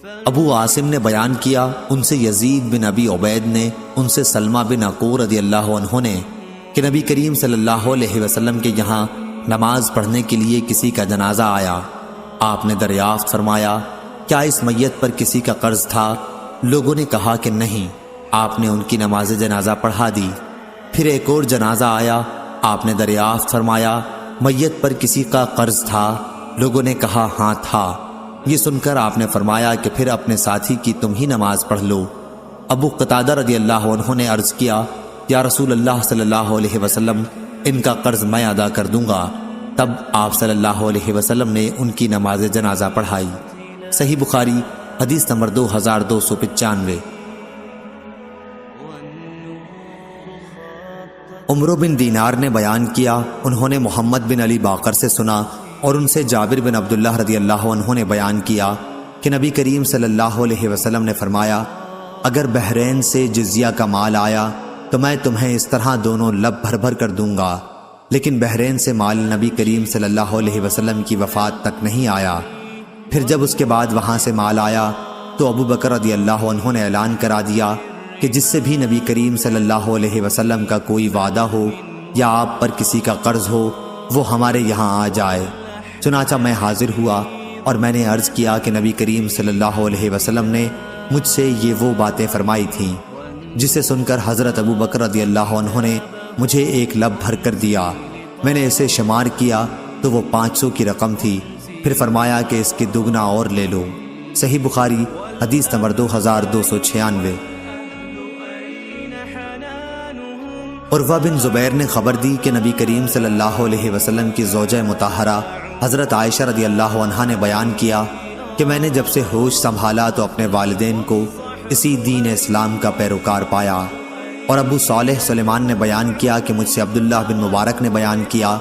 ابو عاصم نے بیان کیا، ان سے یزید بن ابی عبید نے، ان سے سلمہ بن عقور رضی اللہ عنہ نے کہ نبی کریم صلی اللہ علیہ وسلم کے یہاں نماز پڑھنے کے لیے کسی کا جنازہ آیا۔ آپ نے دریافت فرمایا، کیا اس میت پر کسی کا قرض تھا؟ لوگوں نے کہا کہ نہیں۔ آپ نے ان کی نماز جنازہ پڑھا دی۔ پھر ایک اور جنازہ آیا۔ آپ نے دریافت فرمایا، میت پر کسی کا قرض تھا؟ لوگوں نے کہا ہاں تھا۔ یہ سن کر آپ نے فرمایا کہ پھر اپنے ساتھی کی تم ہی نماز پڑھ لو۔ ابو قتادہ رضی اللہ عنہ نے عرض کیا، یا رسول اللہ صلی اللہ علیہ وسلم، ان کا قرض میں ادا کر دوں گا۔ تب آپ صلی اللہ علیہ وسلم نے ان کی نماز جنازہ پڑھائی۔ صحیح بخاری حدیث نمبر 2295۔ عمرو بن دینار نے بیان کیا، انہوں نے محمد بن علی باقر سے سنا اور ان سے جابر بن عبداللہ رضی اللہ عنہ نے بیان کیا کہ نبی کریم صلی اللہ علیہ وسلم نے فرمایا، اگر بحرین سے جزیہ کا مال آیا تو میں تمہیں اس طرح دونوں لب بھر بھر کر دوں گا، لیکن بحرین سے مال نبی کریم صلی اللہ علیہ وسلم کی وفات تک نہیں آیا۔ پھر جب اس کے بعد وہاں سے مال آیا تو ابو بکر رضی اللہ عنہ نے اعلان کرا دیا کہ جس سے بھی نبی کریم صلی اللہ علیہ وسلم کا کوئی وعدہ ہو یا آپ پر کسی کا قرض ہو وہ ہمارے یہاں آ جائے۔ چنانچہ میں حاضر ہوا اور میں نے عرض کیا کہ نبی کریم صلی اللہ علیہ وسلم نے مجھ سے یہ وہ باتیں فرمائی تھیں، جسے سن کر حضرت ابو بکر رضی اللہ عنہ نے مجھے ایک لب بھر کر دیا۔ میں نے اسے شمار کیا تو وہ 500 کی رقم تھی۔ پھر فرمایا کہ اس کی دگنا اور لے لو۔ صحیح بخاری حدیث نمبر 2296۔ عروہ بن زبیر نے خبر دی کہ نبی کریم صلی اللہ علیہ وسلم کی زوجہ مطہرہ حضرت عائشہ رضی اللہ عنہا نے بیان کیا کہ میں نے جب سے ہوش سنبھالا تو اپنے والدین کو اسی دین اسلام کا پیروکار پایا۔ اور ابو صالح سلیمان نے بیان کیا کہ مجھ سے عبداللہ بن مبارک نے بیان کیا،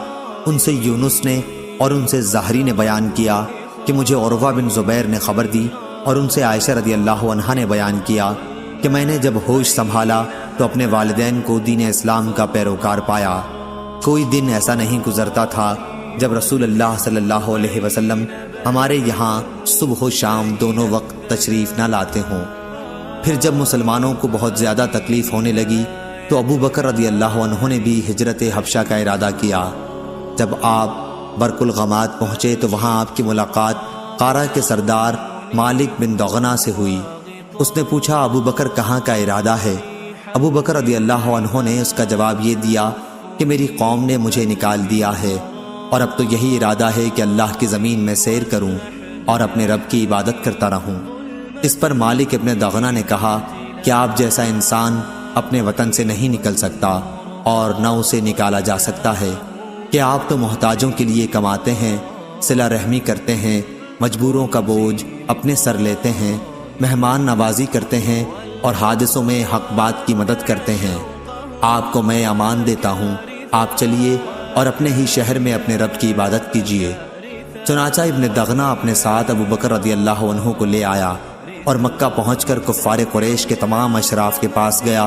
ان سے یونس نے اور ان سے زہری نے بیان کیا کہ مجھے عروہ بن زبیر نے خبر دی، اور ان سے عائشہ رضی اللہ عنہا نے بیان کیا کہ میں نے جب ہوش سنبھالا تو اپنے والدین کو دین اسلام کا پیروکار پایا۔ کوئی دن ایسا نہیں گزرتا تھا جب رسول اللہ صلی اللہ علیہ وسلم ہمارے یہاں صبح و شام دونوں وقت تشریف نہ لاتے ہوں۔ پھر جب مسلمانوں کو بہت زیادہ تکلیف ہونے لگی تو ابو بکر رضی اللہ عنہ نے بھی ہجرت حبشہ کا ارادہ کیا۔ جب آپ برق الغمات پہنچے تو وہاں آپ کی ملاقات قارہ کے سردار مالک بن دغنہ سے ہوئی۔ اس نے پوچھا، ابو بکر کہاں کا ارادہ ہے؟ ابو بکر رضی اللہ عنہ نے اس کا جواب یہ دیا کہ میری قوم نے مجھے نکال دیا ہے، اور اب تو یہی ارادہ ہے کہ اللہ کی زمین میں سیر کروں اور اپنے رب کی عبادت کرتا رہوں۔ اس پر مالک ابن دغنہ نے کہا کہ آپ جیسا انسان اپنے وطن سے نہیں نکل سکتا اور نہ اسے نکالا جا سکتا ہے، کہ آپ تو محتاجوں کے لیے کماتے ہیں، صلہ رحمی کرتے ہیں، مجبوروں کا بوجھ اپنے سر لیتے ہیں، مہمان نوازی کرتے ہیں اور حادثوں میں حق بات کی مدد کرتے ہیں۔ آپ کو میں امان دیتا ہوں، آپ چلیے اور اپنے ہی شہر میں اپنے رب کی عبادت کیجیے۔ چنانچہ ابن دغنہ اپنے ساتھ ابو بکر رضی اللہ عنہ کو لے آیا اور مکہ پہنچ کر کفار قریش کے تمام اشراف کے پاس گیا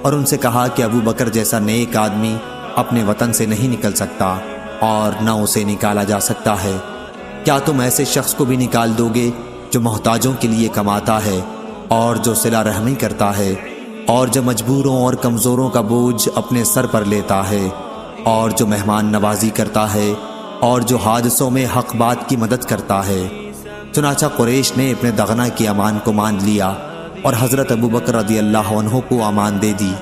اور ان سے کہا کہ ابو بکر جیسا نیک آدمی اپنے وطن سے نہیں نکل سکتا اور نہ اسے نکالا جا سکتا ہے۔ کیا تم ایسے شخص کو بھی نکال دو گے جو محتاجوں کے لیے کماتا ہے اور جو صلہ رحمی کرتا ہے اور جو مجبوروں اور کمزوروں کا بوجھ اپنے سر پر لیتا ہے اور جو مہمان نوازی کرتا ہے اور جو حادثوں میں حق بات کی مدد کرتا ہے؟ چنانچہ قریش نے ابن دغنہ کی امان کو مان لیا اور حضرت ابو بکر رضی اللہ عنہ کو امان دے دی۔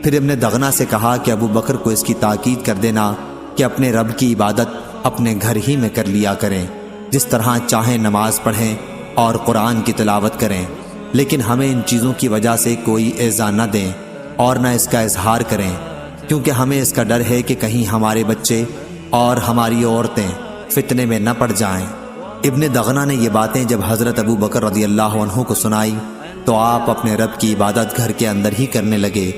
پھر ابن دغنہ سے کہا کہ ابو بکر کو اس کی تاکید کر دینا کہ اپنے رب کی عبادت اپنے گھر ہی میں کر لیا کریں، جس طرح چاہیں نماز پڑھیں اور قرآن کی تلاوت کریں، لیکن ہمیں ان چیزوں کی وجہ سے کوئی ایذا نہ دیں اور نہ اس کا اظہار کریں، کیونکہ ہمیں اس کا ڈر ہے کہ کہیں ہمارے بچے اور ہماری عورتیں فتنے میں نہ پڑ جائیں۔ ابن دغنہ نے یہ باتیں جب حضرت ابو بکر رضی اللہ عنہ کو سنائی تو آپ اپنے رب کی عبادت گھر کے اندر ہی کرنے لگے،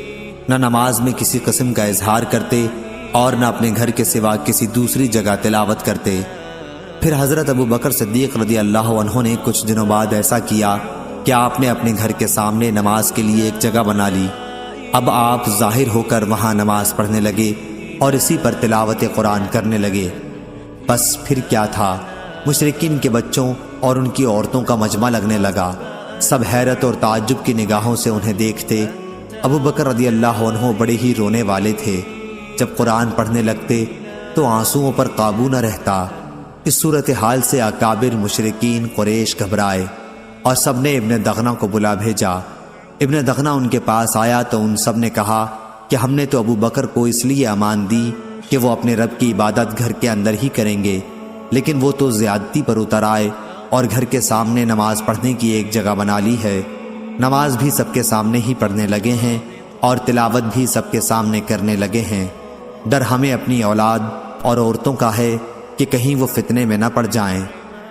نہ نماز میں کسی قسم کا اظہار کرتے اور نہ اپنے گھر کے سوا کسی دوسری جگہ تلاوت کرتے۔ پھر حضرت ابو بکر صدیق رضی اللہ عنہ نے کچھ دنوں بعد ایسا کیا کہ آپ نے اپنے گھر کے سامنے نماز کے لیے ایک جگہ بنا لی۔ اب آپ ظاہر ہو کر وہاں نماز پڑھنے لگے اور اسی پر تلاوت قرآن کرنے لگے۔ بس پھر کیا تھا، مشرکین کے بچوں اور ان کی عورتوں کا مجمع لگنے لگا۔ سب حیرت اور تعجب کی نگاہوں سے انہیں دیکھتے۔ ابو بکر رضی اللہ عنہ بڑے ہی رونے والے تھے۔ جب قرآن پڑھنے لگتے تو آنسوؤں پر قابو نہ رہتا۔ اس صورتحال سے اکابر مشرکین قریش گھبرائے اور سب نے ابن دغنہ کو بلا بھیجا۔ ابن دغنہ ان کے پاس آیا تو ان سب نے کہا کہ ہم نے تو ابو بکر کو اس لیے امان دی کہ وہ اپنے رب کی عبادت گھر کے اندر ہی کریں گے، لیکن وہ تو زیادتی پر اتر آئے اور گھر کے سامنے نماز پڑھنے کی ایک جگہ بنا لی ہے۔ نماز بھی سب کے سامنے ہی پڑھنے لگے ہیں اور تلاوت بھی سب کے سامنے کرنے لگے ہیں۔ ڈر ہمیں اپنی اولاد اور عورتوں کا ہے کہ کہیں وہ فتنے میں نہ پڑ جائیں،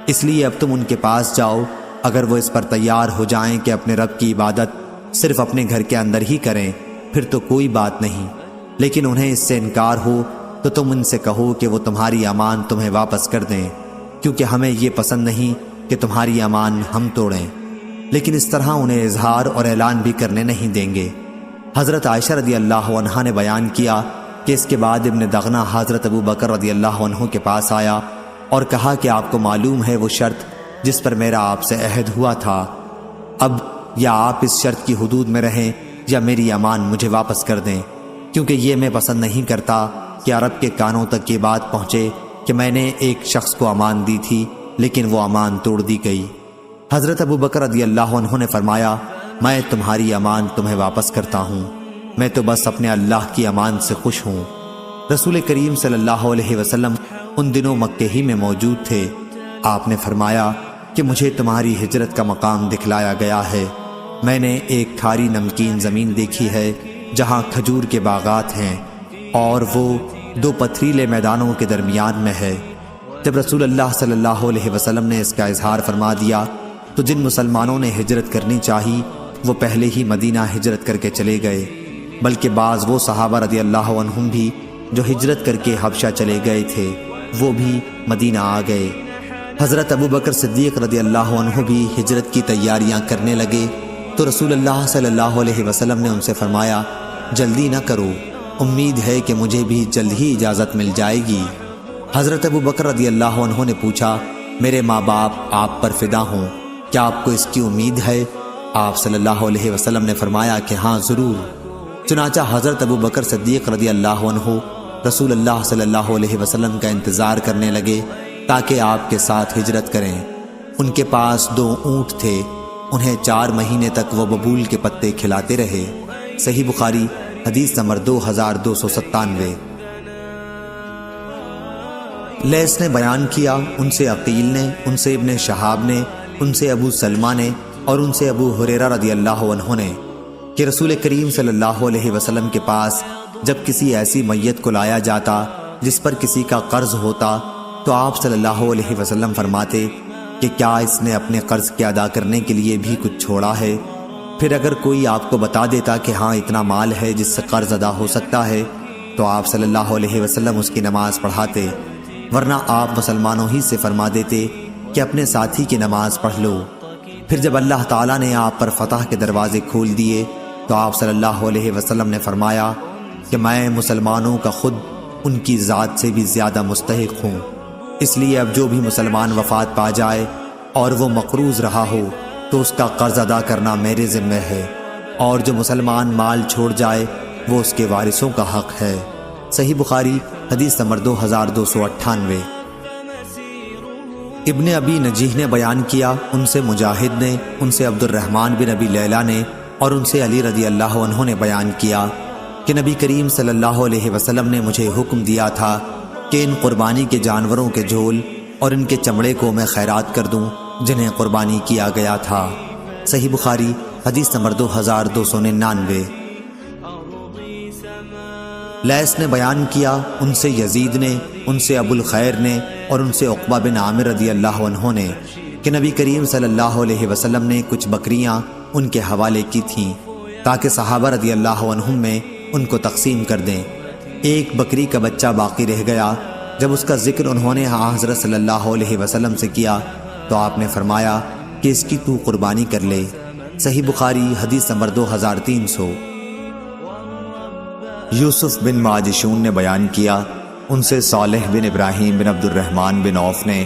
اس لیے اب تم ان کے پاس جاؤ۔ اگر وہ اس پر تیار ہو جائیں کہ اپنے رب کی عبادت صرف اپنے گھر کے اندر ہی کریں پھر تو کوئی بات نہیں، لیکن انہیں اس سے انکار ہو تو تم ان سے کہو کہ وہ تمہاری امان تمہیں واپس کر دیں، کیونکہ ہمیں یہ پسند نہیں کہ تمہاری امان ہم توڑیں، لیکن اس طرح انہیں اظہار اور اعلان بھی کرنے نہیں دیں گے۔ حضرت عائشہ رضی اللہ عنہا نے بیان کیا کہ اس کے بعد ابن دغنہ حضرت ابو بکر رضی اللہ عنہ کے پاس آیا اور کہا کہ آپ کو معلوم ہے وہ شرط جس پر میرا آپ سے عہد ہوا تھا، اب یا آپ اس شرط کی حدود میں رہیں یا میری امان مجھے واپس کر دیں، کیونکہ یہ میں پسند نہیں کرتا کہ عرب کے کانوں تک یہ بات پہنچے کہ میں نے ایک شخص کو امان دی تھی لیکن وہ امان توڑ دی گئی۔ حضرت ابو بکر رضی اللہ عنہ نے فرمایا، میں تمہاری امان تمہیں واپس کرتا ہوں، میں تو بس اپنے اللہ کی امان سے خوش ہوں۔ رسول کریم صلی اللہ علیہ وسلم ان دنوں مکے ہی میں موجود تھے۔ آپ نے فرمایا کہ مجھے تمہاری ہجرت کا مقام دکھلایا گیا ہے۔ میں نے ایک کھاری نمکین زمین دیکھی ہے جہاں کھجور کے باغات ہیں اور وہ دو پتھریلے میدانوں کے درمیان میں ہے۔ جب رسول اللہ صلی اللہ علیہ وسلم نے اس کا اظہار فرما دیا تو جن مسلمانوں نے ہجرت کرنی چاہی وہ پہلے ہی مدینہ ہجرت کر کے چلے گئے، بلکہ بعض وہ صحابہ رضی اللہ عنہم بھی جو ہجرت کر کے حبشہ چلے گئے تھے وہ بھی مدینہ آ گئے۔ حضرت ابو بکر صدیق رضی اللہ عنہ بھی ہجرت کی تیاریاں کرنے لگے تو رسول اللہ صلی اللہ علیہ وسلم نے ان سے فرمایا، جلدی نہ کرو، امید ہے کہ مجھے بھی جلد ہی اجازت مل جائے گی۔ حضرت ابو بکر رضی اللہ عنہ نے پوچھا، میرے ماں باپ آپ پر فدا ہوں، کیا آپ کو اس کی امید ہے؟ آپ صلی اللہ علیہ وسلم نے فرمایا کہ ہاں ضرور۔ چنانچہ حضرت ابو بکر صدیق رضی اللہ عنہ رسول اللہ صلی اللہ علیہ وسلم کا انتظار کرنے لگے تاکہ آپ کے ساتھ ہجرت کریں۔ ان کے پاس 2 اونٹ تھے، انہیں 4 مہینے تک وہ ببول کے پتے کھلاتے رہے۔ صحیح بخاری حدیث نمبر 2297۔ لیث نے بیان کیا، ان سے عقیل نے، ان سے ابن شہاب نے، ان سے ابو سلمہ نے اور ان سے ابو ہریرہ رضی اللہ عنہ نے کہ رسول کریم صلی اللہ علیہ وسلم کے پاس جب کسی ایسی میت کو لایا جاتا جس پر کسی کا قرض ہوتا تو آپ صلی اللہ علیہ وسلم فرماتے کہ کیا اس نے اپنے قرض کے ادا کرنے کے لیے بھی کچھ چھوڑا ہے؟ پھر اگر کوئی آپ کو بتا دیتا کہ ہاں اتنا مال ہے جس سے قرض ادا ہو سکتا ہے تو آپ صلی اللہ علیہ وسلم اس کی نماز پڑھاتے، ورنہ آپ مسلمانوں ہی سے فرما دیتے کہ اپنے ساتھی کی نماز پڑھ لو۔ پھر جب اللہ تعالیٰ نے آپ پر فتح کے دروازے کھول دیے تو آپ صلی اللہ علیہ وسلم نے فرمایا کہ میں مسلمانوں کا خود ان کی ذات سے بھی زیادہ مستحق ہوں، اس لیے اب جو بھی مسلمان وفات پا جائے اور وہ مقروض رہا ہو تو اس کا قرض ادا کرنا میرے ذمہ ہے، اور جو مسلمان مال چھوڑ جائے وہ اس کے وارثوں کا حق ہے۔ صحیح بخاری حدیث نمبر 2298۔ ابن ابی نجیح نے بیان کیا، ان سے مجاہد نے، ان سے عبد الرحمن بن ابی لیلہ نے اور ان سے علی رضی اللہ عنہ نے بیان کیا کہ نبی کریم صلی اللہ علیہ وسلم نے مجھے حکم دیا تھا کہ ان قربانی کے جانوروں کے جھول اور ان کے چمڑے کو میں خیرات کر دوں جنہیں قربانی کیا گیا تھا۔ صحیح بخاری حدیث نمبر 2299۔ لیث نے بیان کیا، ان سے یزید نے، ان سے ابو الخیر نے اور ان سے عقبہ بن عامر رضی اللہ عنہ نے کہ نبی کریم صلی اللہ علیہ وسلم نے کچھ بکریاں ان کے حوالے کی تھیں تاکہ صحابہ رضی اللہ عنہم میں ان کو تقسیم کر دیں۔ ایک بکری کا بچہ باقی رہ گیا، جب اس کا ذکر انہوں نے حضرت صلی اللہ علیہ وسلم سے کیا تو آپ نے فرمایا کہ اس کی تو قربانی کر لے۔ صحیح بخاری حدیث نمبر 2300۔ یوسف بن ماجشون نے بیان کیا، ان سے صالح بن ابراہیم بن عبد الرحمن بن عوف نے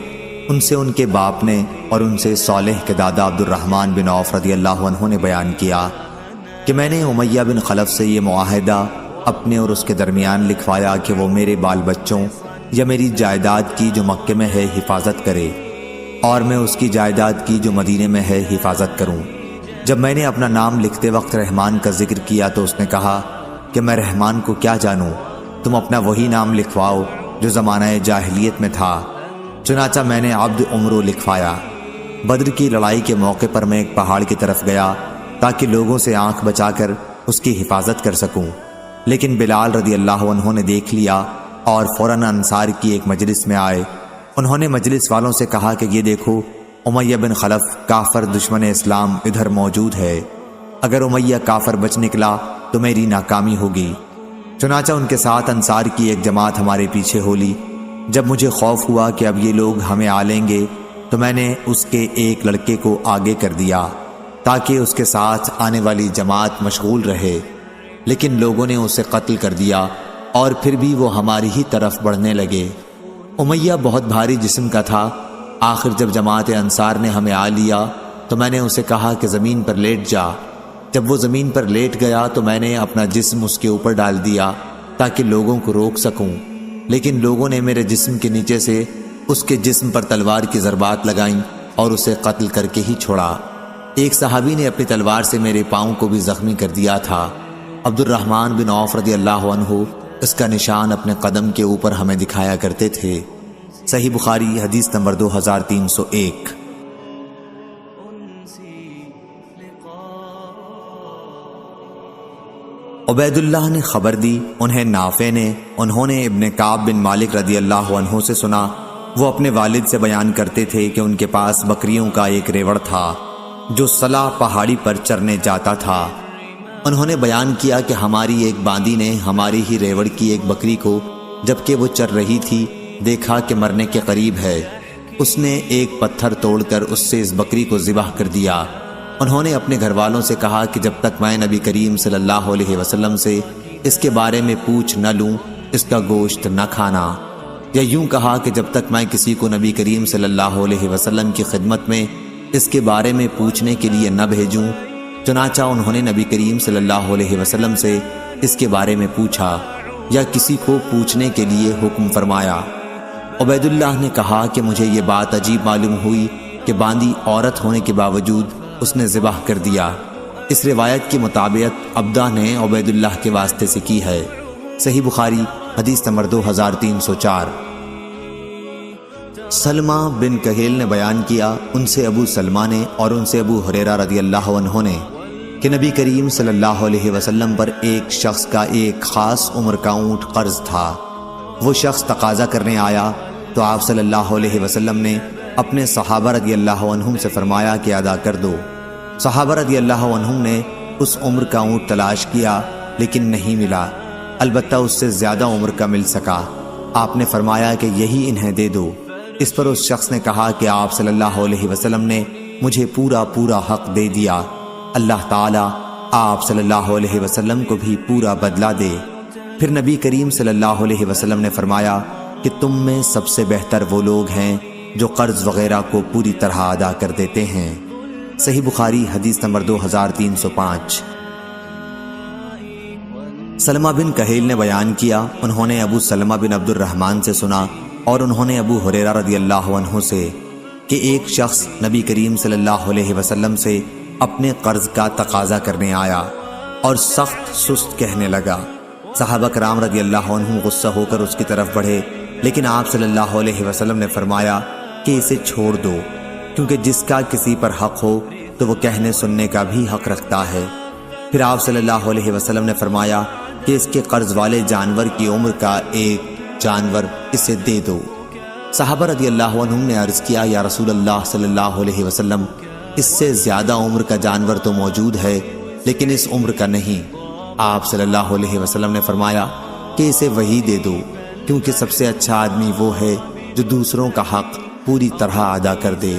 ان سے ان کے باپ نے اور ان سے صالح کے دادا عبد الرحمن بن عوف رضی اللہ عنہ نے بیان کیا کہ میں نے امیہ بن خلف سے یہ معاہدہ اپنے اور اس کے درمیان لکھوایا کہ وہ میرے بال بچوں یا میری جائیداد کی جو مکے میں ہے حفاظت کرے، اور میں اس کی جائیداد کی جو مدینے میں ہے حفاظت کروں۔ جب میں نے اپنا نام لکھتے وقت رحمان کا ذکر کیا تو اس نے کہا کہ میں رحمان کو کیا جانوں، تم اپنا وہی نام لکھواؤ جو زمانہ جاہلیت میں تھا۔ چنانچہ میں نے عبد عمرو لکھوایا۔ بدر کی لڑائی کے موقع پر میں ایک پہاڑ کی طرف گیا تاکہ لوگوں سے آنکھ بچا کر اس کی حفاظت کر سکوں، لیکن بلال رضی اللہ عنہ نے دیکھ لیا اور فوراً انصار کی ایک مجلس میں آئے۔ انہوں نے مجلس والوں سے کہا کہ یہ دیکھو، امیہ بن خلف کافر دشمن اسلام ادھر موجود ہے، اگر امیہ کافر بچ نکلا تو میری ناکامی ہوگی۔ چنانچہ ان کے ساتھ انصار کی ایک جماعت ہمارے پیچھے ہو لی۔ جب مجھے خوف ہوا کہ اب یہ لوگ ہمیں آ لیں گے تو میں نے اس کے ایک لڑکے کو آگے کر دیا تاکہ اس کے ساتھ آنے والی جماعت مشغول رہے، لیکن لوگوں نے اسے قتل کر دیا اور پھر بھی وہ ہماری ہی طرف بڑھنے لگے۔ امیہ بہت بھاری جسم کا تھا۔ آخر جب جماعت انصار نے ہمیں آ لیا تو میں نے اسے کہا کہ زمین پر لیٹ جا۔ جب وہ زمین پر لیٹ گیا تو میں نے اپنا جسم اس کے اوپر ڈال دیا تاکہ لوگوں کو روک سکوں، لیکن لوگوں نے میرے جسم کے نیچے سے اس کے جسم پر تلوار کی ضربات لگائیں اور اسے قتل کر کے ہی چھوڑا۔ ایک صحابی نے اپنی تلوار سے میرے پاؤں کو بھی زخمی کر دیا تھا۔ عبد الرحمن بن عوف رضی اللہ عنہ اس کا نشان اپنے قدم کے اوپر ہمیں دکھایا کرتے تھے۔ صحیح بخاری حدیث نمبر 2301۔ عبید اللہ نے خبر دی، انہیں نافع نے، انہوں نے ابن کعب بن مالک رضی اللہ عنہ سے سنا۔ وہ اپنے والد سے بیان کرتے تھے کہ ان کے پاس بکریوں کا ایک ریوڑ تھا جو صلا پہاڑی پر چرنے جاتا تھا۔ انہوں نے بیان کیا کہ ہماری ایک باندی نے ہماری ہی ریوڑ کی ایک بکری کو جبکہ وہ چر رہی تھی دیکھا کہ مرنے کے قریب ہے۔ اس نے ایک پتھر توڑ کر اس سے اس بکری کو ذبح کر دیا۔ انہوں نے اپنے گھر والوں سے کہا کہ جب تک میں نبی کریم صلی اللہ علیہ وسلم سے اس کے بارے میں پوچھ نہ لوں اس کا گوشت نہ کھانا، یا یوں کہا کہ جب تک میں کسی کو نبی کریم صلی اللہ علیہ وسلم کی خدمت میں اس کے بارے میں پوچھنے کے لیے نہ بھیجوں۔ چنانچہ انہوں نے نبی کریم صلی اللہ علیہ وسلم سے اس کے بارے میں پوچھا یا کسی کو پوچھنے کے لیے حکم فرمایا۔ عبید اللہ نے کہا کہ مجھے یہ بات عجیب معلوم ہوئی کہ باندی عورت ہونے کے باوجود اس نے ذبح کر دیا۔ اس روایت کی مطابقت عبدہ نے عبید اللہ کے واسطے سے کی ہے۔ صحیح بخاری حدیث نمبر 2304۔ سلمہ بن کہیل نے بیان کیا، ان سے ابو سلمہ نے اور ان سے ابو ہریرہ رضی اللہ عنہ نے کہ نبی کریم صلی اللہ علیہ وسلم پر ایک شخص کا ایک خاص عمر کا اونٹ قرض تھا۔ وہ شخص تقاضا کرنے آیا تو آپ صلی اللہ علیہ وسلم نے اپنے صحابہ رضی اللہ عنہم سے فرمایا کہ ادا کر دو۔ صحابہ رضی اللہ عنہم نے اس عمر کا اونٹ تلاش کیا لیکن نہیں ملا، البتہ اس سے زیادہ عمر کا مل سکا۔ آپ نے فرمایا کہ یہی انہیں دے دو۔ اس پر اس شخص نے کہا کہ آپ صلی اللہ علیہ وسلم نے مجھے پورا حق دے دیا، اللہ تعالیٰ آپ صلی اللہ علیہ وسلم کو بھی پورا بدلہ دے۔ پھر نبی کریم صلی اللہ علیہ وسلم نے فرمایا کہ تم میں سب سے بہتر وہ لوگ ہیں جو قرض وغیرہ کو پوری طرح ادا کر دیتے ہیں۔ صحیح بخاری حدیث نمبر 2305۔ سلمہ بن کہیل نے بیان کیا، انہوں نے ابو سلمہ بن عبد الرحمن سے سنا اور انہوں نے ابو ہریرہ رضی اللہ عنہ سے کہ ایک شخص نبی کریم صلی اللہ علیہ وسلم سے اپنے قرض کا تقاضا کرنے آیا اور سخت سست کہنے لگا۔ صحابہ کرام رضی اللہ عنہ غصہ ہو کر اس کی طرف بڑھے، لیکن آپ صلی اللہ علیہ وسلم نے فرمایا کہ اسے چھوڑ دو، کیونکہ جس کا کسی پر حق ہو تو وہ کہنے سننے کا بھی حق رکھتا ہے۔ پھر آپ صلی اللہ علیہ وسلم نے فرمایا کہ اس کے قرض والے جانور کی عمر کا ایک جانور اسے دے دو۔ صحابہ رضی اللہ عنہ نے عرض کیا، یا رسول اللہ صلی اللہ علیہ وسلم، اس سے زیادہ عمر کا جانور تو موجود ہے لیکن اس عمر کا نہیں۔ آپ صلی اللہ علیہ وسلم نے فرمایا کہ اسے وہی دے دو، کیونکہ سب سے اچھا آدمی وہ ہے جو دوسروں کا حق پوری طرح ادا کر دے۔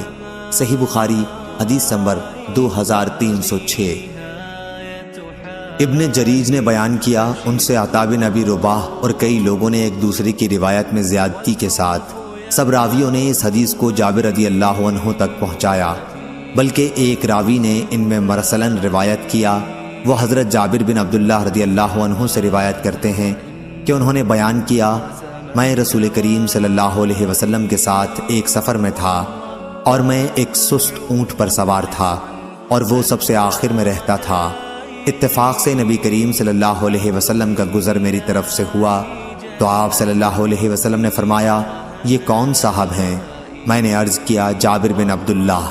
صحیح بخاری حدیث نمبر 2306۔ ابن جریج نے بیان کیا، ان سے عطا بن ابی رباح اور کئی لوگوں نے ایک دوسرے کی روایت میں زیادتی کے ساتھ سب راویوں نے اس حدیث کو جابر رضی اللہ عنہ تک پہنچایا، بلکہ ایک راوی نے ان میں مرسلاً روایت کیا۔ وہ حضرت جابر بن عبداللہ رضی اللہ عنہ سے روایت کرتے ہیں کہ انہوں نے بیان کیا، میں رسول کریم صلی اللہ علیہ وسلم کے ساتھ ایک سفر میں تھا اور میں ایک سست اونٹ پر سوار تھا اور وہ سب سے آخر میں رہتا تھا۔ اتفاق سے نبی کریم صلی اللہ علیہ وسلم کا گزر میری طرف سے ہوا تو آپ صلی اللہ علیہ وسلم نے فرمایا، یہ کون صاحب ہیں؟ میں نے عرض کیا، جابر بن عبداللہ۔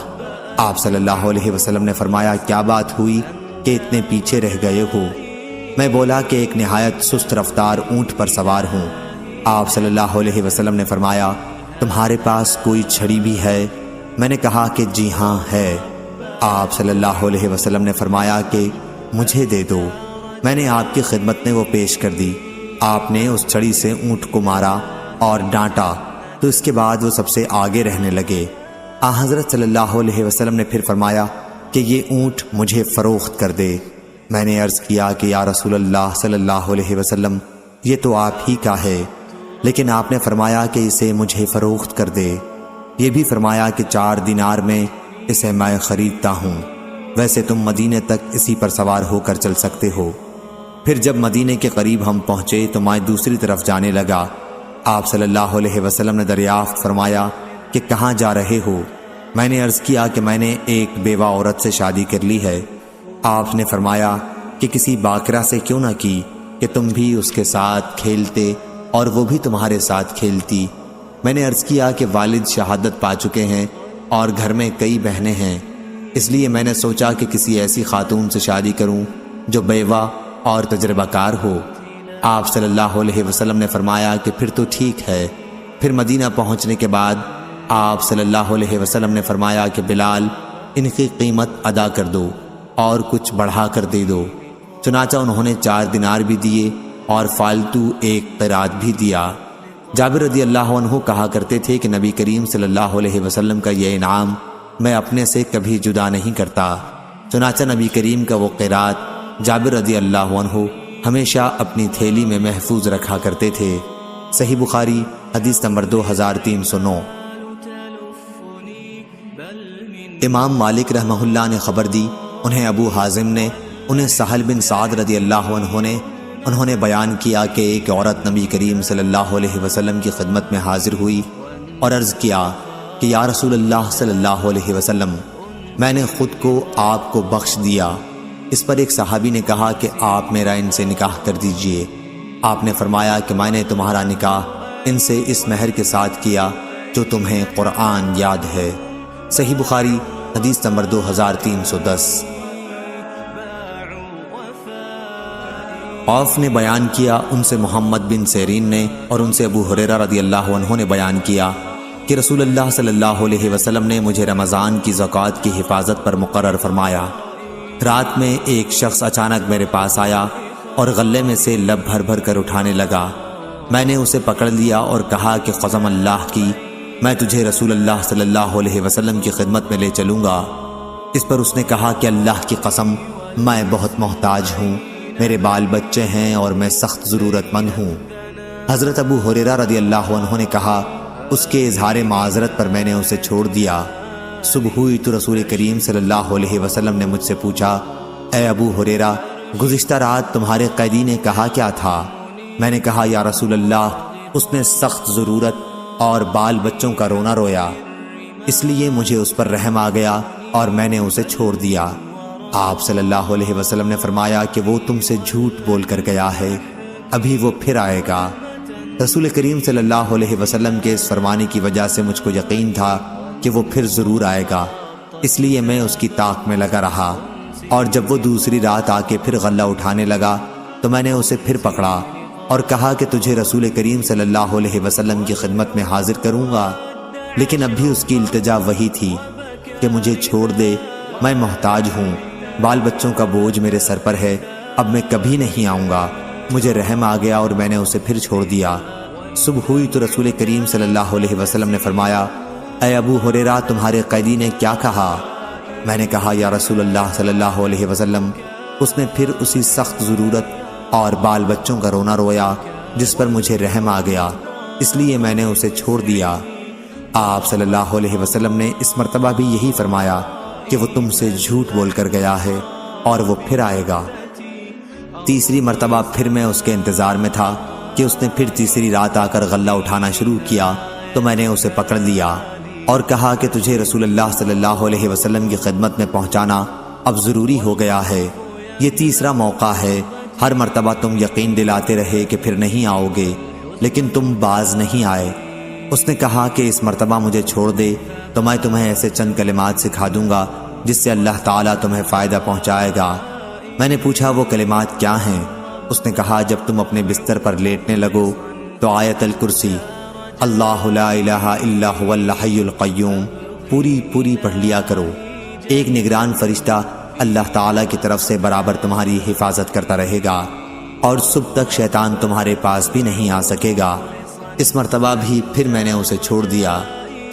آپ صلی اللہ علیہ وسلم نے فرمایا، کیا بات ہوئی کہ اتنے پیچھے رہ گئے ہو؟ میں بولا کہ ایک نہایت سست رفتار اونٹ پر سوار ہوں۔ آپ صلی اللہ علیہ وسلم نے فرمایا، تمہارے پاس کوئی چھڑی بھی ہے؟ میں نے کہا کہ جی ہاں ہے۔ آپ صلی اللہ علیہ وسلم نے فرمایا کہ مجھے دے دو۔ میں نے آپ کی خدمت میں وہ پیش کر دی۔ آپ نے اس چھڑی سے اونٹ کو مارا اور ڈانٹا تو اس کے بعد وہ سب سے آگے رہنے لگے۔ حضرت صلی اللہ علیہ وسلم نے پھر فرمایا کہ یہ اونٹ مجھے فروخت کر دے۔ میں نے عرض کیا کہ یا رسول اللہ صلی اللہ علیہ وسلم، یہ تو آپ ہی کا ہے، لیکن آپ نے فرمایا کہ اسے مجھے فروخت کر دے۔ یہ بھی فرمایا کہ 4 دینار میں اسے میں خریدتا ہوں، ویسے تم مدینے تک اسی پر سوار ہو کر چل سکتے ہو۔ پھر جب مدینے کے قریب ہم پہنچے تو میں دوسری طرف جانے لگا۔ آپ صلی اللہ علیہ وسلم نے دریافت فرمایا کہ کہاں جا رہے ہو؟ میں نے عرض کیا کہ میں نے ایک بیوہ عورت سے شادی کر لی ہے۔ آپ نے فرمایا کہ کسی باکرہ سے کیوں نہ کی کہ تم بھی اس کے ساتھ کھیلتے اور وہ بھی تمہارے ساتھ کھیلتی۔ میں نے عرض کیا کہ والد شہادت پا چکے ہیں اور گھر میں کئی بہنیں ہیں، اس لیے میں نے سوچا کہ کسی ایسی خاتون سے شادی کروں جو بیوہ اور تجربہ کار ہو۔ آپ صلی اللہ علیہ وسلم نے فرمایا کہ پھر تو ٹھیک ہے۔ پھر مدینہ پہنچنے کے بعد آپ صلی اللہ علیہ وسلم نے فرمایا کہ بلال، ان کی قیمت ادا کر دو اور کچھ بڑھا کر دے دو۔ چنانچہ انہوں نے 4 دینار بھی دیے اور فالتو ایک قرات بھی دیا۔ جابر رضی اللہ عنہ کہا کرتے تھے کہ نبی کریم صلی اللہ علیہ وسلم کا یہ انعام میں اپنے سے کبھی جدا نہیں کرتا۔ چنانچہ نبی کریم کا وہ قرات جابر رضی اللہ عنہ ہمیشہ اپنی تھیلی میں محفوظ رکھا کرتے تھے۔ صحیح بخاری حدیث نمبر 2309۔ امام مالک رحمہ اللہ نے خبر دی، انہیں ابو حازم نے، انہیں سہل بن سعد رضی اللہ عنہ نے، انہوں نے بیان کیا کہ ایک عورت نبی کریم صلی اللہ علیہ وسلم کی خدمت میں حاضر ہوئی اور عرض کیا کہ یا رسول اللہ صلی اللہ علیہ وسلم، میں نے خود کو آپ کو بخش دیا۔ اس پر ایک صحابی نے کہا کہ آپ میرا ان سے نکاح کر دیجئے۔ آپ نے فرمایا کہ میں نے تمہارا نکاح ان سے اس مہر کے ساتھ کیا جو تمہیں قرآن یاد ہے۔ صحیح بخاری حدیث نمبر 2310۔ عوف نے بیان کیا، ان سے محمد بن سیرین نے اور ان سے ابو ہریرہ رضی اللہ عنہ نے بیان کیا کہ رسول اللہ صلی اللہ علیہ وسلم نے مجھے رمضان کی زکوٰۃ کی حفاظت پر مقرر فرمایا۔ رات میں ایک شخص اچانک میرے پاس آیا اور غلے میں سے لب بھر بھر کر اٹھانے لگا۔ میں نے اسے پکڑ لیا اور کہا کہ قسم اللہ کی، میں تجھے رسول اللہ صلی اللہ علیہ وسلم کی خدمت میں لے چلوں گا۔ اس پر اس نے کہا کہ اللہ کی قسم، میں بہت محتاج ہوں، میرے بال بچے ہیں اور میں سخت ضرورت مند ہوں۔ حضرت ابو ہریرہ رضی اللہ عنہ نے کہا، اس کے اظہار معذرت پر میں نے اسے چھوڑ دیا۔ صبح ہوئی تو رسول کریم صلی اللہ علیہ وسلم نے مجھ سے پوچھا، اے ابو ہریرہ، گزشتہ رات تمہارے قیدی نے کہا کیا تھا؟ میں نے کہا، یا رسول اللہ، اس نے سخت ضرورت اور بال بچوں کا رونا رویا، اس لیے مجھے اس پر رحم آ گیا اور میں نے اسے چھوڑ دیا۔ آپ صلی اللہ علیہ وسلم نے فرمایا کہ وہ تم سے جھوٹ بول کر گیا ہے، ابھی وہ پھر آئے گا۔ رسول کریم صلی اللہ علیہ وسلم کے اس فرمانے کی وجہ سے مجھ کو یقین تھا کہ وہ پھر ضرور آئے گا، اس لیے میں اس کی طاق میں لگا رہا، اور جب وہ دوسری رات آ کے پھر غلہ اٹھانے لگا تو میں نے اسے پھر پکڑا اور کہا کہ تجھے رسول کریم صلی اللہ علیہ وسلم کی خدمت میں حاضر کروں گا، لیکن اب بھی اس کی التجا وہی تھی کہ مجھے چھوڑ دے، میں محتاج ہوں، بال بچوں کا بوجھ میرے سر پر ہے، اب میں کبھی نہیں آؤں گا۔ مجھے رحم آ گیا اور میں نے اسے پھر چھوڑ دیا۔ صبح ہوئی تو رسول کریم صلی اللہ علیہ وسلم نے فرمایا، اے ابو ہریرہ، تمہارے قیدی نے کیا کہا؟ میں نے کہا، یا رسول اللہ صلی اللہ علیہ وسلم، اس نے پھر اسی سخت ضرورت اور بال بچوں کا رونا رویا جس پر مجھے رحم آ گیا، اس لیے میں نے اسے چھوڑ دیا۔ آپ صلی اللہ علیہ وسلم نے اس مرتبہ بھی یہی فرمایا کہ وہ تم سے جھوٹ بول کر گیا ہے اور وہ پھر آئے گا۔ تیسری مرتبہ پھر میں اس کے انتظار میں تھا کہ اس نے پھر تیسری رات آ کر غلہ اٹھانا شروع کیا تو میں نے اسے پکڑ لیا اور کہا کہ تجھے رسول اللہ صلی اللہ علیہ وسلم کی خدمت میں پہنچانا اب ضروری ہو گیا ہے، یہ تیسرا موقع ہے۔ ہر مرتبہ تم یقین دلاتے رہے کہ پھر نہیں آؤ گے، لیکن تم باز نہیں آئے۔ اس نے کہا کہ اس مرتبہ مجھے چھوڑ دے تو میں تمہیں ایسے چند کلمات سکھا دوں گا جس سے اللہ تعالیٰ تمہیں فائدہ پہنچائے گا۔ میں نے پوچھا وہ کلمات کیا ہیں؟ اس نے کہا جب تم اپنے بستر پر لیٹنے لگو تو آیت الکرسی اللہ لا الہ الا هو الحی القیوم پوری پڑھ لیا کرو۔ ایک نگران فرشتہ اللہ تعالیٰ کی طرف سے برابر تمہاری حفاظت کرتا رہے گا اور صبح تک شیطان تمہارے پاس بھی نہیں آ سکے گا۔ اس مرتبہ بھی پھر میں نے اسے چھوڑ دیا۔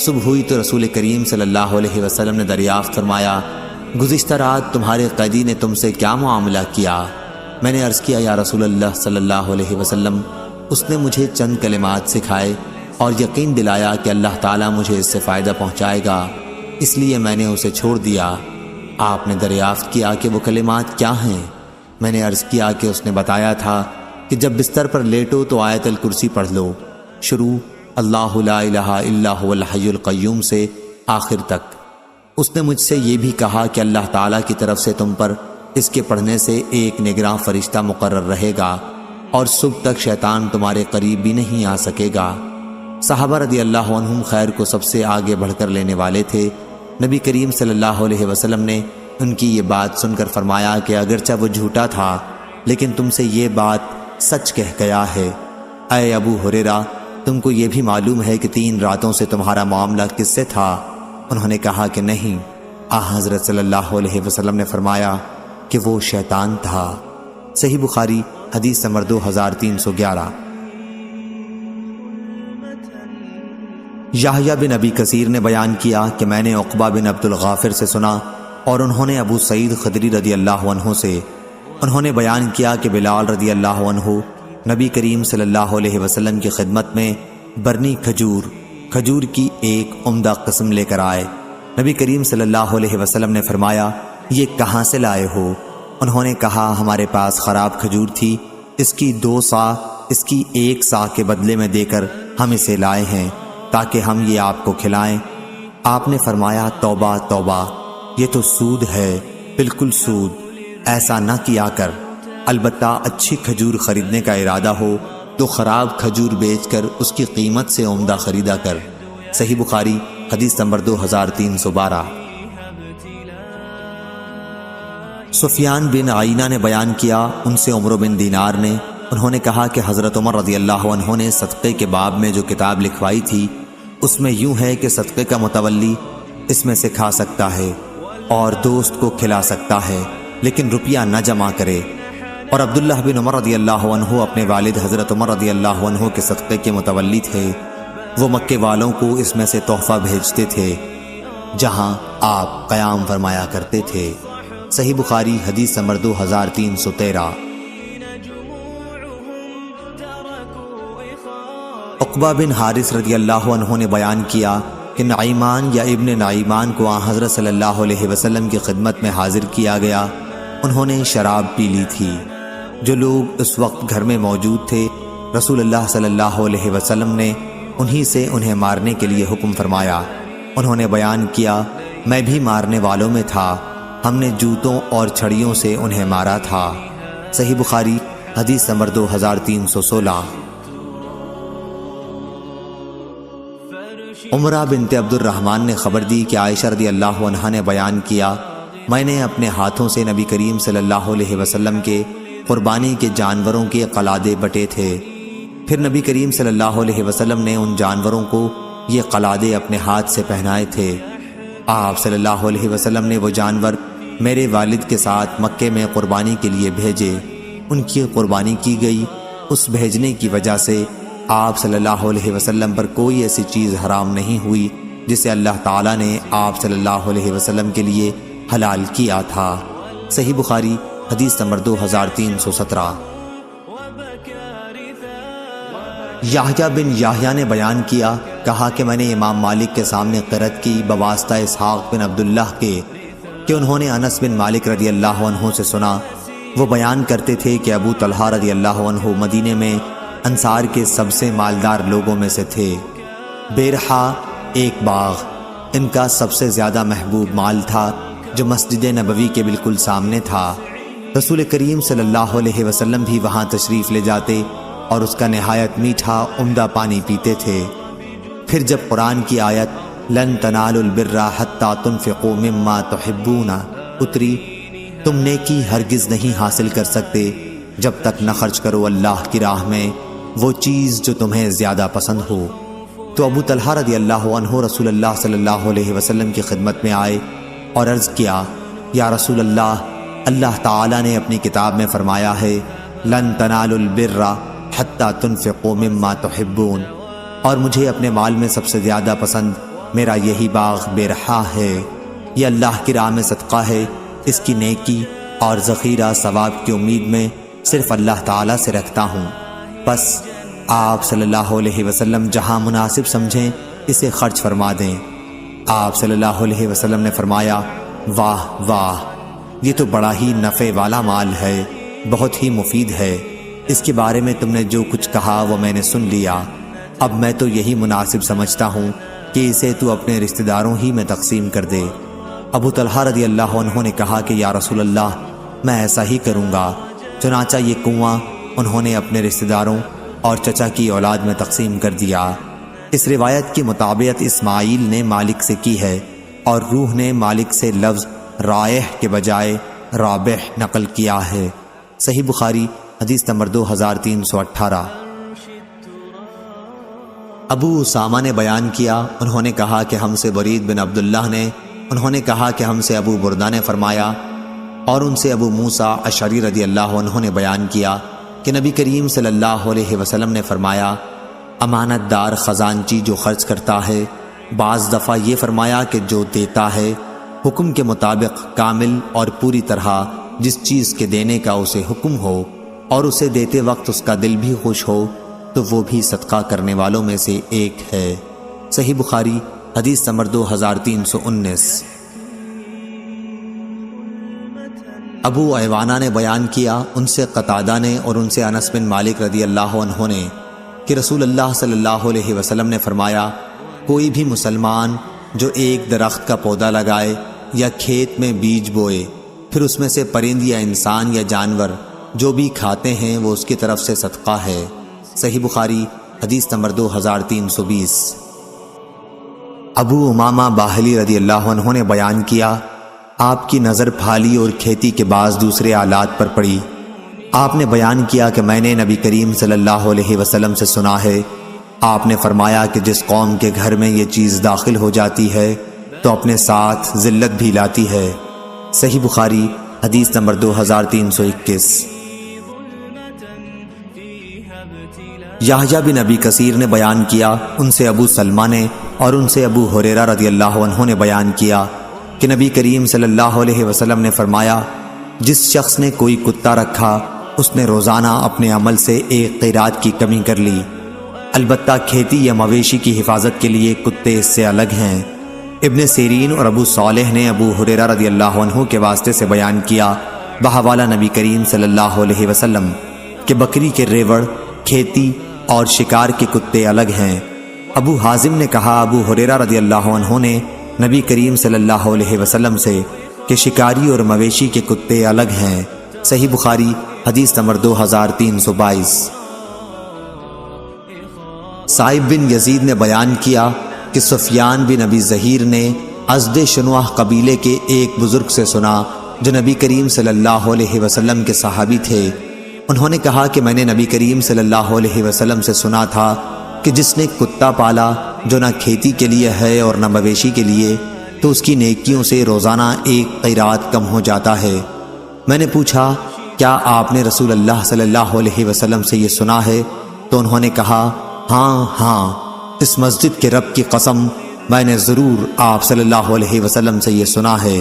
صبح ہوئی تو رسول کریم صلی اللہ علیہ وسلم نے دریافت فرمایا گزشتہ رات تمہارے قیدی نے تم سے کیا معاملہ کیا؟ میں نے عرض کیا یا رسول اللہ صلی اللہ علیہ وسلم اس نے مجھے چند کلمات سکھائے اور یقین دلایا کہ اللہ تعالیٰ مجھے اس سے فائدہ پہنچائے گا، اس لیے میں نے اسے چھوڑ دیا۔ آپ نے دریافت کیا کہ وہ کلمات کیا ہیں؟ میں نے عرض کیا کہ اس نے بتایا تھا کہ جب بستر پر لیٹو تو آیت الکرسی پڑھ لو، شروع اللہ لا الہ الا هو الحی القیوم سے آخر تک۔ اس نے مجھ سے یہ بھی کہا کہ اللہ تعالیٰ کی طرف سے تم پر اس کے پڑھنے سے ایک نگراں فرشتہ مقرر رہے گا اور صبح تک شیطان تمہارے قریب بھی نہیں آ سکے گا۔ صحابہ رضی اللہ عنہم خیر کو سب سے آگے بڑھ کر لینے والے تھے۔ نبی کریم صلی اللہ علیہ وسلم نے ان کی یہ بات سن کر فرمایا کہ اگرچہ وہ جھوٹا تھا لیکن تم سے یہ بات سچ کہہ گیا ہے۔ اے ابو ہریرہ تم کو یہ بھی معلوم ہے کہ 3 راتوں سے تمہارا معاملہ کس سے تھا؟ انہوں نے کہا کہ نہیں۔ حضرت صلی اللہ علیہ وسلم نے فرمایا کہ وہ شیطان تھا۔ صحیح بخاری حدیث نمبر 2311۔ یحییٰ بن ابی کثیر نے بیان کیا کہ میں نے عقبہ بن عبد الغافر سے سنا اور انہوں نے ابو سعید خدری رضی اللہ عنہ سے، انہوں نے بیان کیا کہ بلال رضی اللہ عنہ نبی کریم صلی اللہ علیہ وسلم کی خدمت میں برنی کھجور کی ایک عمدہ قسم لے کر آئے۔ نبی کریم صلی اللہ علیہ وسلم نے فرمایا یہ کہاں سے لائے ہو؟ انہوں نے کہا ہمارے پاس خراب کھجور تھی، اس کی 2 صاع اس کی 1 صاع کے بدلے میں دے کر ہم اسے لائے ہیں تاکہ ہم یہ آپ کو کھلائیں۔ آپ نے فرمایا توبہ توبہ، یہ تو سود ہے، بالکل سود، ایسا نہ کیا کر۔ البتہ اچھی کھجور خریدنے کا ارادہ ہو تو خراب کھجور بیچ کر اس کی قیمت سے عمدہ خریدا کر۔ صحیح بخاری حدیث نمبر 2312۔ سفیان بن عینہ نے بیان کیا ان سے عمرو بن دینار نے، انہوں نے کہا کہ حضرت عمر رضی اللہ عنہ نے صدقے کے باب میں جو کتاب لکھوائی تھی اس میں یوں ہے کہ صدقے کا متولی اس میں سے کھا سکتا ہے اور دوست کو کھلا سکتا ہے لیکن روپیہ نہ جمع کرے۔ اور عبداللہ بن عمر رضی اللہ عنہ اپنے والد حضرت عمر رضی اللہ عنہ کے صدقے کے متولی تھے، وہ مکے والوں کو اس میں سے تحفہ بھیجتے تھے جہاں آپ قیام فرمایا کرتے تھے۔ صحیح بخاری حدیث نمبر 2313۔ عقبہ بن حارث رضی اللہ عنہ نے بیان کیا کہ نعیمان یا ابن نعیمان کو حضرت صلی اللہ علیہ وسلم کی خدمت میں حاضر کیا گیا، انہوں نے شراب پی لی تھی۔ جو لوگ اس وقت گھر میں موجود تھے رسول اللہ صلی اللہ علیہ وسلم نے انہی سے انہیں مارنے کے لیے حکم فرمایا۔ انہوں نے بیان کیا میں بھی مارنے والوں میں تھا، ہم نے جوتوں اور چھڑیوں سے انہیں مارا تھا۔ صحیح بخاری حدیث نمبر 2316۔ عمرہ بنت عبد الرحمن نے خبر دی کہ عائشہ رضی اللہ عنہا نے بیان کیا میں نے اپنے ہاتھوں سے نبی کریم صلی اللہ علیہ وسلم کے قربانی کے جانوروں کے قلادے بٹے تھے، پھر نبی کریم صلی اللہ علیہ وسلم نے ان جانوروں کو یہ قلادے اپنے ہاتھ سے پہنائے تھے۔ آپ صلی اللہ علیہ وسلم نے وہ جانور میرے والد کے ساتھ مکے میں قربانی کے لیے بھیجے، ان کی قربانی کی گئی۔ اس بھیجنے کی وجہ سے آپ صلی اللہ علیہ وسلم پر کوئی ایسی چیز حرام نہیں ہوئی جسے اللہ تعالیٰ نے آپ صلی اللہ علیہ وسلم کے لیے حلال کیا تھا۔ صحیح بخاری حدیث نمبر 2317۔ یحییٰ بن یحییٰ نے بیان کیا کہا کہ میں نے امام مالک کے سامنے قرأت کی بواسطہ اسحاق بن عبداللہ کے کہ انہوں نے انس بن مالک رضی اللہ عنہ سے سنا۔ وہ بیان کرتے تھے کہ ابو طلحہ رضی اللہ عنہ مدینے میں انصار کے سب سے مالدار لوگوں میں سے تھے۔ بیرحا ایک باغ ان کا سب سے زیادہ محبوب مال تھا جو مسجد نبوی کے بالکل سامنے تھا۔ رسول کریم صلی اللہ علیہ وسلم بھی وہاں تشریف لے جاتے اور اس کا نہایت میٹھا عمدہ پانی پیتے تھے۔ پھر جب قرآن کی آیت لن تنالوا البر حتی تنفقوا مما تحبون اتری، تم نیکی ہرگز نہیں حاصل کر سکتے جب تک نہ خرچ کرو اللہ کی راہ میں وہ چیز جو تمہیں زیادہ پسند ہو۔ تو ابو طلحہ رضی اللہ عنہ رسول اللہ صلی اللہ علیہ وسلم کی خدمت میں آئے اور عرض کیا، یا رسول اللہ، اللہ تعالیٰ نے اپنی کتاب میں فرمایا ہے لن تنالوا البر حتی تنفقوا مما تحبون، اور مجھے اپنے مال میں سب سے زیادہ پسند میرا یہی باغ بیرحا ہے۔ یہ اللہ کی راہ میں صدقہ ہے، اس کی نیکی اور ذخیرہ ثواب کی امید میں صرف اللہ تعالیٰ سے رکھتا ہوں، بس آپ صلی اللہ علیہ وسلم جہاں مناسب سمجھیں اسے خرچ فرما دیں۔ آپ صلی اللہ علیہ وسلم نے فرمایا، واہ واہ، یہ تو بڑا ہی نفع والا مال ہے، بہت ہی مفید ہے، اس کے بارے میں تم نے جو کچھ کہا وہ میں نے سن لیا، اب میں تو یہی مناسب سمجھتا ہوں کہ اسے تو اپنے رشتہ داروں ہی میں تقسیم کر دے۔ ابو طلحہ رضی اللہ عنہ نے کہا کہ یا رسول اللہ، میں ایسا ہی کروں گا۔ چنانچہ یہ کنواں انہوں نے اپنے رشتہ داروں اور چچا کی اولاد میں تقسیم کر دیا۔ اس روایت کی مطابقت اسماعیل نے مالک سے کی ہے اور روح نے مالک سے لفظ رائح کے بجائے رابح نقل کیا ہے۔ صحیح بخاری حدیث نمبر 2318۔ ابو اسامہ نے بیان کیا، انہوں نے کہا کہ ہم سے برید بن عبداللہ نے، انہوں نے کہا کہ ہم سے ابو بردہ نے فرمایا، اور ان سے ابو موسیٰ اشعری رضی اللہ عنہ نے بیان کیا کہ نبی کریم صلی اللہ علیہ وسلم نے فرمایا، امانت دار خزانچی جو خرچ کرتا ہے، بعض دفعہ یہ فرمایا کہ جو دیتا ہے حکم کے مطابق کامل اور پوری طرح جس چیز کے دینے کا اسے حکم ہو اور اسے دیتے وقت اس کا دل بھی خوش ہو تو وہ بھی صدقہ کرنے والوں میں سے ایک ہے۔ صحیح بخاری حدیث نمبر 2319۔ ابو عوانہ نے بیان کیا، ان سے قتادہ نے اور ان سے انس بن مالک رضی اللہ عنہ نے کہ رسول اللہ صلی اللہ علیہ وسلم نے فرمایا، کوئی بھی مسلمان جو ایک درخت کا پودا لگائے یا کھیت میں بیج بوئے، پھر اس میں سے پرند یا انسان یا جانور جو بھی کھاتے ہیں وہ اس کی طرف سے صدقہ ہے۔ صحیح بخاری حدیث نمبر 2320۔ ابو امامہ باہلی رضی اللہ عنہ نے بیان کیا، آپ کی نظر پھالی اور کھیتی کے بعض دوسرے آلات پر پڑی۔ آپ نے بیان کیا کہ میں نے نبی کریم صلی اللہ علیہ وسلم سے سنا ہے، آپ نے فرمایا کہ جس قوم کے گھر میں یہ چیز داخل ہو جاتی ہے تو اپنے ساتھ ذلت بھی لاتی ہے۔ صحیح بخاری حدیث نمبر 2321۔ یحییٰ بن ابی کثیر نے بیان کیا، ان سے ابو سلمہ نے اور ان سے ابو ہریرہ رضی اللہ عنہ نے بیان کیا کہ نبی کریم صلی اللہ علیہ وسلم نے فرمایا، جس شخص نے کوئی کتا رکھا اس نے روزانہ اپنے عمل سے ایک قیرات کی کمی کر لی، البتہ کھیتی یا مویشی کی حفاظت کے لیے کتے اس سے الگ ہیں۔ ابن سیرین اور ابو صالح نے ابو ہریرہ رضی اللہ عنہ کے واسطے سے بیان کیا بحوالہ نبی کریم صلی اللہ علیہ وسلم کہ بکری کے ریوڑ، کھیتی اور شکار کے کتے الگ ہیں۔ ابو حازم نے کہا، ابو ہریرہ رضی اللہ عنہ نے نبی کریم صلی اللہ علیہ وسلم سے کہ شکاری اور مویشی کے کتے الگ ہیں۔ صحیح بخاری حدیث نمبر 2322۔ سائب بن یزید نے بیان کیا کہ سفیان بن ابی ظہیر نے ازد شنوہ قبیلے کے ایک بزرگ سے سنا جو نبی کریم صلی اللہ علیہ وسلم کے صحابی تھے۔ انہوں نے کہا کہ میں نے نبی کریم صلی اللہ علیہ وسلم سے سنا تھا کہ جس نے کتا پالا جو نہ کھیتی کے لیے ہے اور نہ مویشی کے لیے تو اس کی نیکیوں سے روزانہ ایک قیرات کم ہو جاتا ہے۔ میں نے پوچھا، کیا آپ نے رسول اللہ صلی اللہ علیہ وسلم سے یہ سنا ہے؟ تو انہوں نے کہا، ہاں ہاں، اس مسجد کے رب کی قسم میں نے ضرور آپ صلی اللہ علیہ وسلم سے یہ سنا ہے۔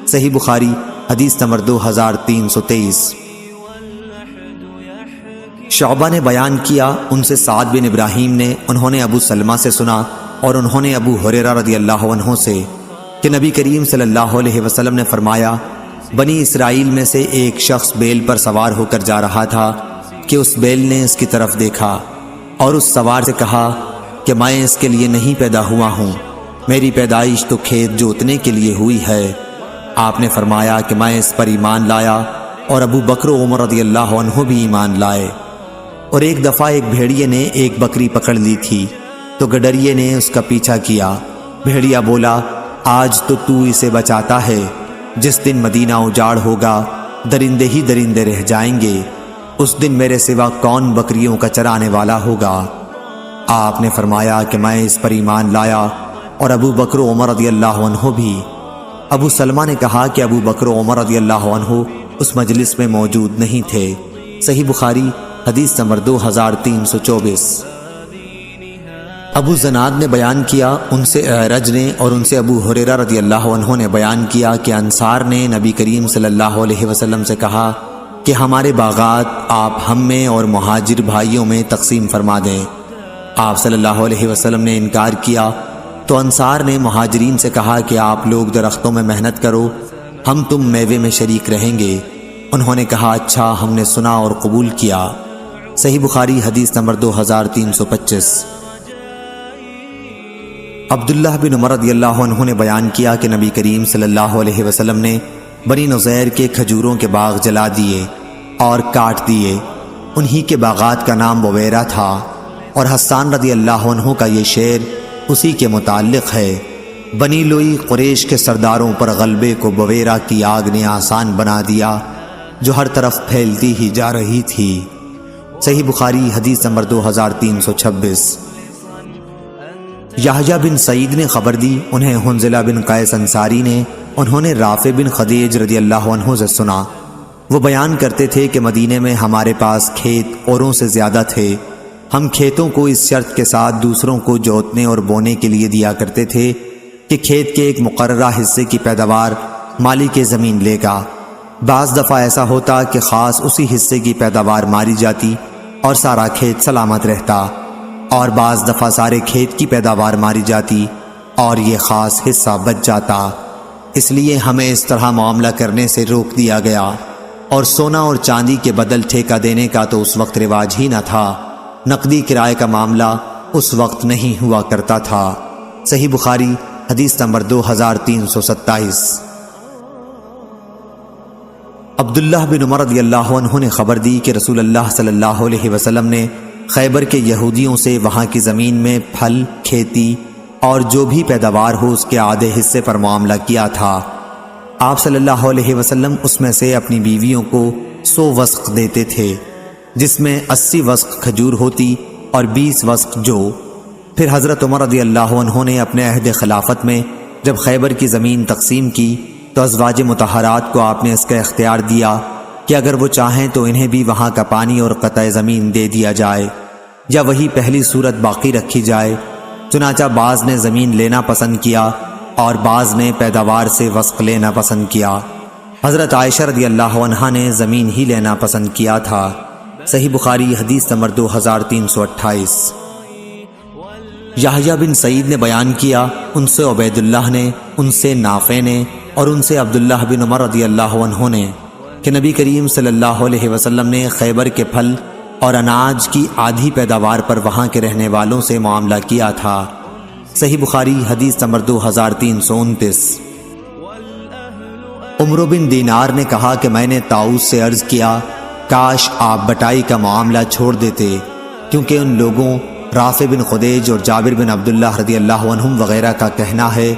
صحیح بخاری حدیث نمبر 2323۔ شعبہ نے بیان کیا، ان سے سعد بن ابراہیم نے، انہوں نے ابو سلمہ سے سنا اور انہوں نے ابو ہریرہ رضی اللہ عنہ سے کہ نبی کریم صلی اللہ علیہ وسلم نے فرمایا، بنی اسرائیل میں سے ایک شخص بیل پر سوار ہو کر جا رہا تھا کہ اس بیل نے اس کی طرف دیکھا اور اس سوار سے کہا کہ میں اس کے لیے نہیں پیدا ہوا ہوں، میری پیدائش تو کھیت جوتنے کے لیے ہوئی ہے۔ آپ نے فرمایا کہ میں اس پر ایمان لایا، اور ابو بکر و عمر رضی اللہ عنہ بھی ایمان لائے۔ اور ایک دفعہ ایک بھیڑیے نے ایک بکری پکڑ لی تھی تو گڈریے نے اس کا پیچھا کیا۔ بھیڑیا بولا، آج تو اسے بچاتا ہے، جس دن مدینہ اجاڑ ہوگا درندے ہی درندے رہ جائیں گے، اس دن میرے سوا کون بکریوں کا چرانے والا ہوگا؟ آپ نے فرمایا کہ میں اس پر ایمان لایا، اور ابو بکر و عمر رضی اللہ عنہ بھی۔ ابو سلمہ نے کہا کہ ابو بکر و عمر رضی اللہ عنہ اس مجلس میں موجود نہیں تھے۔ صحیح بخاری حدیث نمبر 2324۔ ابو زناد نے بیان کیا، ان سے اعرج نے اور ان سے ابو ہریرہ رضی اللہ عنہ نے بیان کیا کہ انصار نے نبی کریم صلی اللہ علیہ وسلم سے کہا کہ ہمارے باغات آپ ہم میں اور مہاجر بھائیوں میں تقسیم فرما دیں۔ آپ صلی اللہ علیہ وسلم نے انکار کیا تو انصار نے مہاجرین سے کہا کہ آپ لوگ درختوں میں محنت کرو، ہم تم میوے میں شریک رہیں گے۔ انہوں نے کہا، اچھا، ہم نے سنا اور قبول کیا۔ صحیح بخاری حدیث نمبر 2325۔ عبداللہ بن عمر رضی اللہ عنہ نے بیان کیا کہ نبی کریم صلی اللہ علیہ وسلم نے بنی نظیر کے کھجوروں کے باغ جلا دیے اور کاٹ دیے۔ انہی کے باغات کا نام بویرہ تھا، اور حسان رضی اللہ عنہ کا یہ شعر اسی کے متعلق ہے۔ بنی لوئی قریش کے سرداروں پر غلبے کو بویرہ کی آگ نے آسان بنا دیا، جو ہر طرف پھیلتی ہی جا رہی تھی۔ صحیح بخاری حدیث نمبر 2326۔ یحییٰ بن سعید نے خبر دی، انہیں حنظلہ بن قیس انصاری نے، انہوں نے رافع بن خدیج رضی اللہ عنہ سے سنا۔ وہ بیان کرتے تھے کہ مدینے میں ہمارے پاس کھیت اوروں سے زیادہ تھے، ہم کھیتوں کو اس شرط کے ساتھ دوسروں کو جوتنے اور بونے کے لیے دیا کرتے تھے کہ کھیت کے ایک مقررہ حصے کی پیداوار مالک زمین لے گا۔ بعض دفعہ ایسا ہوتا کہ خاص اسی حصے کی پیداوار ماری جاتی اور سارا کھیت سلامت رہتا، اور بعض دفعہ سارے کھیت کی پیداوار ماری جاتی اور یہ خاص حصہ بچ جاتا۔ اس لیے ہمیں اس طرح معاملہ کرنے سے روک دیا گیا، اور سونا اور چاندی کے بدل ٹھیکہ دینے کا تو اس وقت رواج ہی نہ تھا، نقدی کرائے کا معاملہ اس وقت نہیں ہوا کرتا تھا۔ صحیح بخاری حدیث نمبر 2327۔ عبداللہ بن عمر رضی اللہ عنہ نے خبر دی کہ رسول اللہ صلی اللہ علیہ وسلم نے خیبر کے یہودیوں سے وہاں کی زمین میں پھل، کھیتی اور جو بھی پیداوار ہو اس کے آدھے حصے پر معاملہ کیا تھا۔ آپ صلی اللہ علیہ وسلم اس میں سے اپنی بیویوں کو 100 وسق دیتے تھے، جس میں 80 وسق کھجور ہوتی اور 20 وسق جو۔ پھر حضرت عمر رضی اللہ عنہ نے اپنے عہد خلافت میں جب خیبر کی زمین تقسیم کی تو ازواج مطہرات کو آپ نے اس کا اختیار دیا کہ اگر وہ چاہیں تو انہیں بھی وہاں کا پانی اور قطع زمین دے دیا جائے، یا وہی پہلی صورت باقی رکھی جائے۔ چنانچہ بعض نے زمین لینا پسند کیا اور بعض نے پیداوار سے وسق لینا پسند کیا۔ حضرت عائشہ رضی اللہ عنہا نے زمین ہی لینا پسند کیا تھا۔ صحیح بخاری حدیث نمبر 2328۔ یحییٰ بن سعید نے بیان کیا، ان سے عبید اللہ نے، ان سے نافع نے اور ان سے عبداللہ بن عمر رضی اللہ عنہ نے کہ نبی کریم صلی اللہ علیہ وسلم نے خیبر کے پھل اور اناج کی آدھی پیداوار پر وہاں کے رہنے والوں سے معاملہ کیا تھا۔ صحیح بخاری حدیث نمبر 2329۔ عمرو بن دینار نے کہا کہ میں نے طاؤس سے عرض کیا، کاش آپ بٹائی کا معاملہ چھوڑ دیتے، کیونکہ ان لوگوں رافع بن خدیج اور جابر بن عبداللہ رضی اللہ عنہم وغیرہ کا کہنا ہے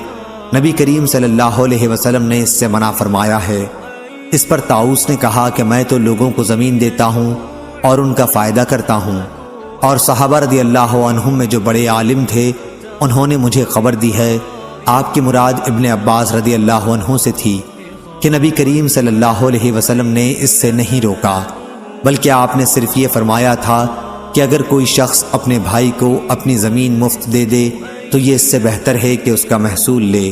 نبی کریم صلی اللہ علیہ وسلم نے اس سے منع فرمایا ہے۔ اس پر طاؤس نے کہا کہ میں تو لوگوں کو زمین دیتا ہوں اور ان کا فائدہ کرتا ہوں، اور صحابہ رضی اللہ عنہم میں جو بڑے عالم تھے انہوں نے مجھے خبر دی ہے، آپ کی مراد ابن عباس رضی اللہ عنہ سے تھی، کہ نبی کریم صلی اللہ علیہ وسلم نے اس سے نہیں روکا، بلکہ آپ نے صرف یہ فرمایا تھا کہ اگر کوئی شخص اپنے بھائی کو اپنی زمین مفت دے دے تو یہ اس سے بہتر ہے کہ اس کا محصول لے۔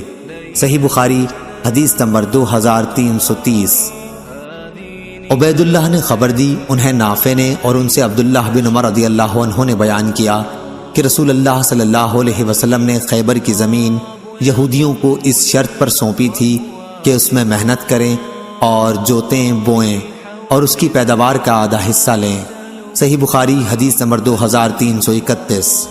صحیح بخاری حدیث نمبر 2330۔ عبید اللہ نے خبر دی، انہیں نافع نے اور ان سے عبداللہ بن عمر رضی اللہ عنہ نے بیان کیا کہ رسول اللہ صلی اللہ علیہ وسلم نے خیبر کی زمین یہودیوں کو اس شرط پر سونپی تھی کہ اس میں محنت کریں اور جوتیں بوئیں اور اس کی پیداوار کا آدھا حصہ لیں۔ صحیح بخاری حدیث نمبر 2331۔